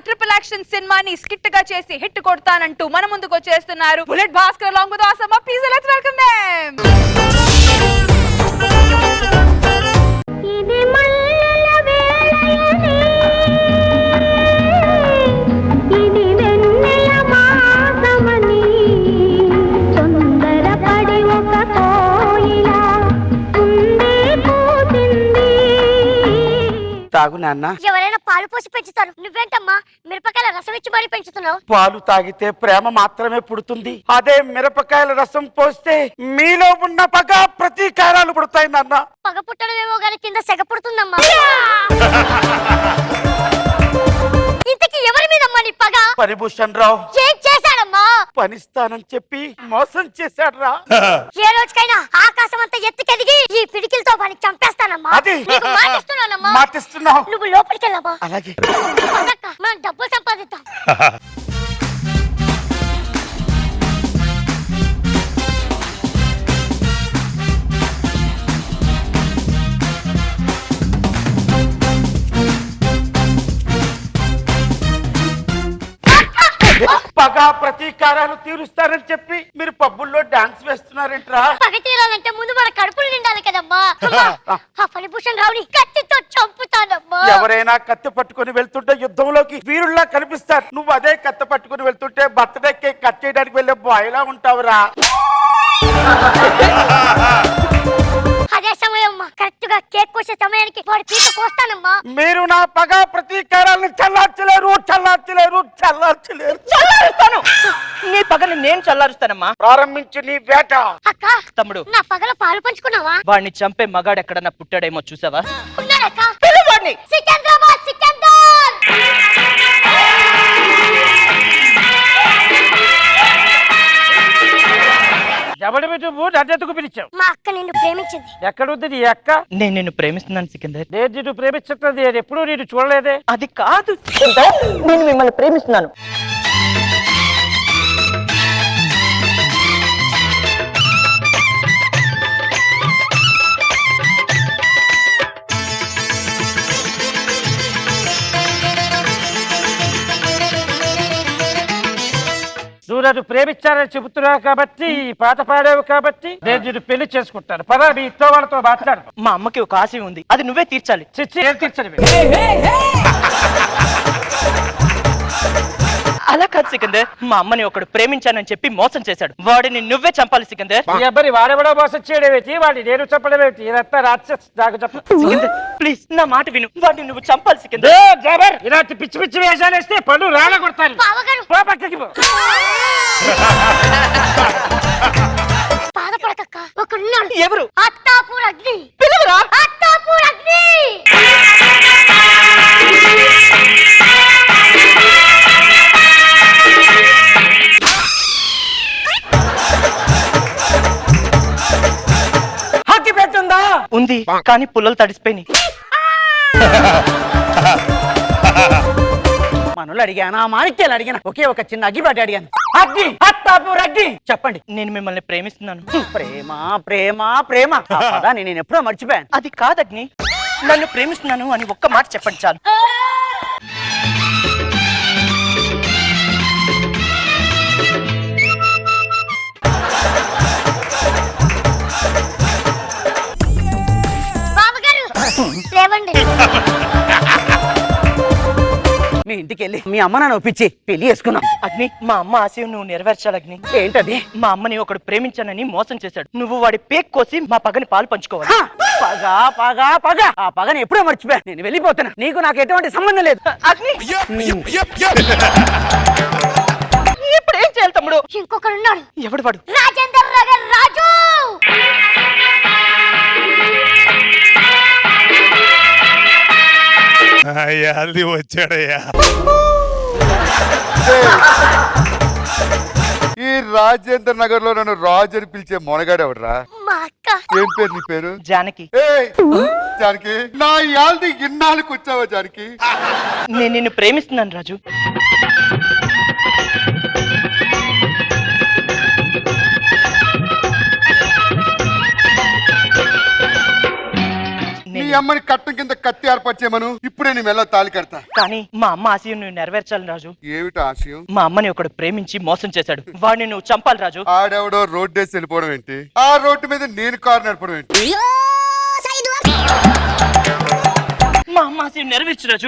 Triple action సినిమాని skit గా చేసి హిట్ కొడతానంటూ మన ముందుకు వచ్చేస్తున్నారు bullet Bhaskar along with awesome. Please let's welcome them. తాగు నాన్న. ఎవరైనా పాలు పోసి పెంచుతారు, నువ్వేంటమ్మా మిరపకాయల రసం ఇచ్చి మరీ పెంచుతున్నావు? పాలు తాగితే ప్రేమ మాత్రమే పుడుతుంది, అదే మిరపకాయల రసం పోస్తే మీలో ఉన్న పగ ప్రతీకారాలు పుడతాయి నాన్న. పగ పుట్టడమేమో గాని కింద సెగ పుడుతుందమ్మా. ఇంతకీ ఎవరి మీదమ్మా నీ పగ? పరిభూషణ్ రావు ఏం చేశాడమ్మా? పనిస్తానని చెప్పి మోసం చేశాడ్రా. ఏ రోజుకైనా ఆకాశం అంతా ఎత్తుకెదిగి ఈ పిడికిలతో వాడిని చంపేస్తానమ్మా. నీకు మాటిస్తున్నానమ్మా. మాటిస్తున్నావు. నువ్వు లోపలికి వెళ్ళమ్మా. అలాగే మనం డబ్బులు సంపాదిద్దాం. పగ ప్రతీకారాలు తీరుస్తారని చెప్పి మీరు పబ్బుల్లో డాన్స్ వేస్తున్నారేంట్రా? పగ తీరాలంటే ముందు మన కడుపులు నిండాలి కదమ్మా. ఆ ఫణిభూషణ్ రావుని కత్తితో చంపుతానమ్మా. ఎవరైనా కత్తి పట్టుకుని వెళ్తుంటే యుద్ధంలోకి వీరుల్లా కనిపిస్తారు. నువ్వు అదే కత్తి పట్టుకుని వెళ్తుంటే బర్త్డే కేక్ కట్ చేయడానికి వెళ్ళే బాయ్లా ఉంటావురా. అదే సమయం కరెక్ట్ గా కేక్ కోసే సమయానికి వాడి పీక కోస్తానమ్మా. మీరు నా పగ ప్రతీకారాలను చల్లార్చలేరు. చల్లారుస్తాను. నీ పగని నేను చల్లారుస్తానమ్మా. ప్రారంభించు నీ వేట. అక్క తమ్ముడు, నా పగల పాలు పంచుకున్నావా? వాడిని చంపే మగాడు ఎక్కడన్నా పుట్టాడేమో చూసావా? ఉన్నాడక్క. పిల్లవాడిని. సికంద్రాబాద్ సికందర్. ఎవడి నువ్వు నన్నెందుకు పిలిచావు? మా అక్క నిన్ను ప్రేమించింది. ఎక్కడుంది నీ అక్క? నేను నిన్ను ప్రేమిస్తున్నాను సికందర్. నేను నిన్ను ప్రేమించుతుంది, నేను ఎప్పుడూ నేను చూడలేదే. అది కాదు సికందర్, నేను మిమ్మల్ని ప్రేమిస్తున్నాను. నువ్వు నన్ను ప్రేమించాలని చెబుతున్నావు కాబట్టి, పాట పాడావు కాబట్టి నేను నిన్ను పెళ్లి చేసుకుంటాను. పదా మీ ఇంట్లో వాళ్ళతో మాట్లాడు. మా అమ్మకి ఒక ఆశ ఉంది, అది నువ్వే తీర్చాలి. చిచ్చి ఏం తీర్చని అలా కాదు సికందర్, మా అమ్మని ఒకడు ప్రేమించానని చెప్పి మోసం చేశాడు. వాడిని నువ్వే చంపాలి సికందర్. ఈ అబ్బాయి వాడెవడో మోసం చేయడమేంటి, వాడిని నేను చెప్పడమేంటి? ఇదంతా రాక్షస్. నాకు చెప్పు సికందర్ ప్లీజ్, నా మాట విను. వాడిని నువ్వు చంపాలి సికందర్. ఇలాంటి పిచ్చి పిచ్చి వేషాలు వేస్తే పళ్ళు రాళ్ళ కొడతాను. బావగారు పో పక్కకి పో. బాధపడకక్క, ఒకడున్నాడు. ఎవరు? అత్తాపూర్ అగ్ని. పిల్లవరా? అత్తాపూర్ అగ్ని. హక్కి పెట్టుందా? ఉంది, కానీ పుల్లలు తడిసిపోయినాయి. మనలు అడిగాను, ఆ మాణిక్యాలు అడిగాను, ఒకే ఒక చిన్న అగ్గిపాటి అడిగాను. అగ్గి, అత్తాపూర్ అగ్గి. చెప్పండి. నేను మిమ్మల్ని ప్రేమిస్తున్నాను. ప్రేమ ప్రేమ ప్రేమ ఆ పదాన్ని నేను ఎప్పుడో మర్చిపోయాను. అది కాదగ్ని, నన్ను ప్రేమిస్తున్నాను అని ఒక్క మాట చెప్పండి చాలు. బావగారు లేవండి. మీ ఇంటికి వెళ్ళి మీ అమ్మ నాన్న ఒప్పించి పెళ్లి చేసుకున్నాం. అగ్ని, మా అమ్మ ఆశయం నువ్వు నెరవేర్చాలి అగ్ని. ఏంటది? మా అమ్మని ఒకడు ప్రేమించానని మోసం చేశాడు. నువ్వు వాడి పేక్ కోసి మా పగని పాలు పంచుకోవాలి. హ! పగ పగ పగ ఆ పగని ఎప్పుడో మర్చిపోయా. నేను వెళ్ళిపోతున్నా, నీకు నాకు ఎటువంటి సంబంధం లేదు. అగ్ని, ఇప్పుడు ఏం చేయాలి తమ్ముడు? ఇంకొకడున్నాడు. ఎవడు వాడు? రాజేందర్ నగర్ రాజు. అది వచ్చాడయ్యా. ఈ రాజేంద్ర నగర్ లో నన్ను రాజు అని పిలిచే మొనగాడు ఎవడరా? మా అక్క. ఏం పేరు నీ పేరు? జానకి. ఏయ్, జానకి, నా యాల్ది ఇన్నాళ్ళకి వచ్చావా జానకి? నేను నిన్ను ప్రేమిస్తున్నాను రాజు. నీ అమ్మని కట్టం కింద కత్తి ఏర్పాటు చేయమను, ఇప్పుడే నీ మెల్ల తాళి కడతా. కానీ మా అమ్మ ఆశయం నువ్వు నెరవేర్చాలి రాజు. ఏమిటి ఆశయం? మా అమ్మని ఒకడు ప్రేమించి మోసం చేశాడు, వాడిని నువ్వు చంపాలి రాజు. ఆడెవడో రోడ్డేసి వెళ్ళిపోవడం ఏంటి, ఆ రోడ్డు మీద నేను కారు నడపడం ఏంటి? మా అమ్మ ఆశయం నెరవేర్చు రాజు,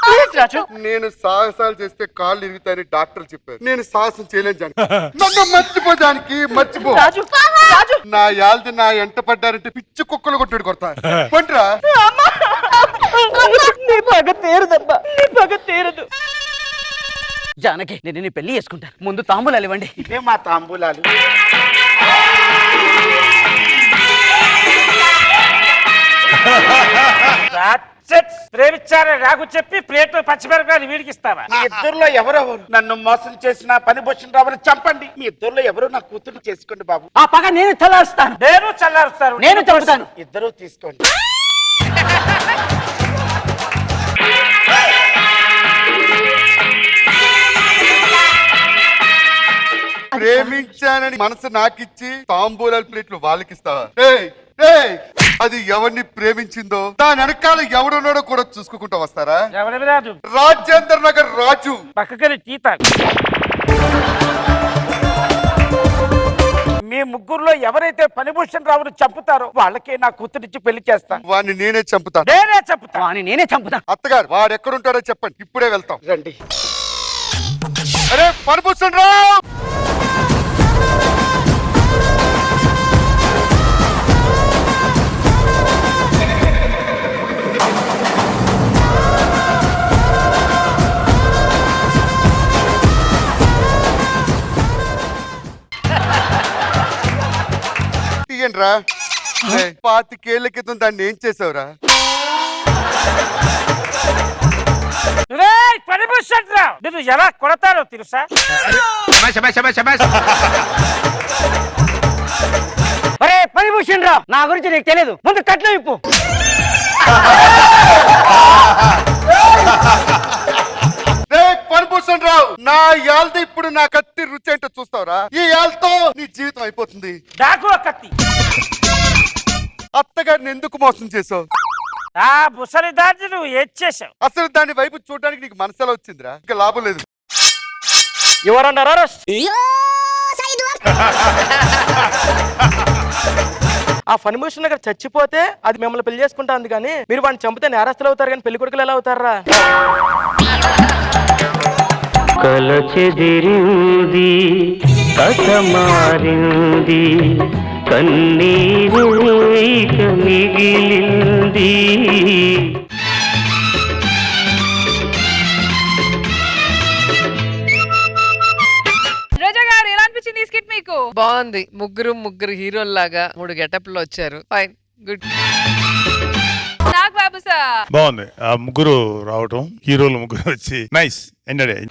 ప్లీజ్ రాజు. నేను సాహసాలు చేస్తే కాళ్ళు ఇరుగుతాయని డాక్టర్ చెప్పారు. నేను సాహసం చేయలేను జానకి. నన్ను మర్చిపోదానికి మర్చిపో. రాజు రాజు నా యాల్ది నా ఎంట పడ్డారంటే పిచ్చి కుక్కలు కొట్టాడు కొడతా. కొంట్రా నీ పగ తీరదమ్మా, నీ పగ తీరదు. జానకి నేను నీ పెళ్లి చేసుకుంటాను, ముందు తాంబూలాలు ఇవ్వండి. ఇదే మా తాంబూలాలు. ప్రేమించారని నాకు చెప్పి ప్లేట్ పచ్చిమిరపకాయలు వీడికి ఇస్తావా? మీ ఇద్దరులో ఎవరెవరు నన్ను మోసం చేసిన పని భూషణ్ రావుని చంపండి. మీ ఇద్దరులో ఎవరు నా కూతురు చేసుకోండి బాబు. ఆ పగ నేను చల్లారుస్తాను, నేను చల్లారుస్తాను, నేను చంపుతాను. ఇద్దరు తీసుకోండి. ప్రేమించానని మనసు నాకిచ్చి తాంబూలాల ప్లేట్లు వాళ్ళకిస్తావా? అది ఎవరిని ప్రేమించిందో దాని వెనకాల ఎవడున్నాడో కూడా చూసుకుంటూ వస్తారా? ఎవరి రాజు? రాజేంద్ర నగర్ రాజు. పక్కకెళ్ళి తీతాడు. మీ ముగ్గురులో ఎవరైతే పనిభూషణ్ రావుని చంపుతారో వాళ్ళకే నా కూతురిచ్చి పెళ్లి చేస్తాను. వాడిని నేనే చంపుతాను. నేనే చెప్తా. వాణ్ణి నేనే చంపుతాను. అత్తగారు వాడు ఎక్కడుంటాడో చెప్పండి, ఇప్పుడే వెళ్తాం. రండి. అరే పనిభూషణ్ రావు, తీయండిరా. 25 ఏళ్ల క్రితం దాన్ని ఏం చేసావురా? పనిభూషణ్ రావు నువ్వు ఎలా కొడతారో తెలుసా? అరే పనిభూషణ్ రావు, నా గురించి నీకు తెలియదు, ముందు కట్నం ఇప్పు. పనిభూషణ్ రావు, నా యాల్ది ఇప్పుడు నా కత్తి రుచి ఏంటో చూస్తావురా? ఈ యాల్తో నీ జీవితం అయిపోతుంది. నాకు ఒక కత్తి. అత్తగారిని ఎందుకు మోసం చేసావు? ఆ ముసలి దాన్ని నువ్వు ఏం చేసావు? అసలు దాని వైపు చూడడానికి నీకు మనసులో వచ్చిందిరా? ఇంకా లాభం లేదు. ఎవరన్నారు అరెస్ట్? ఆ ఫణిభూషణ్ గారు చచ్చిపోతే అది మిమ్మల్ని పెళ్లి చేసుకుంటా ఉంది, కానీ మీరు వాడిని చంపితే నేరస్తులు అవుతారు, కానీ పెళ్లి కొడుకులు ఎలా అవుతారా? కలచెదిరింది కసమారింది కన్నీరు ఇక మిగిలింది. రోజా గారు ఎలా అనిపించింది ఈ స్కిట్ మీకు? బాగుంది. ముగ్గురు హీరోల్లాగా 3 గెటప్లు వచ్చారు. Fine, good. నాకు బాబు సార్ బాగుంది. ఆ ముగ్గురు రావటం, హీరోలు ముగ్గురు వచ్చి నైస్ ఎంజాయ్.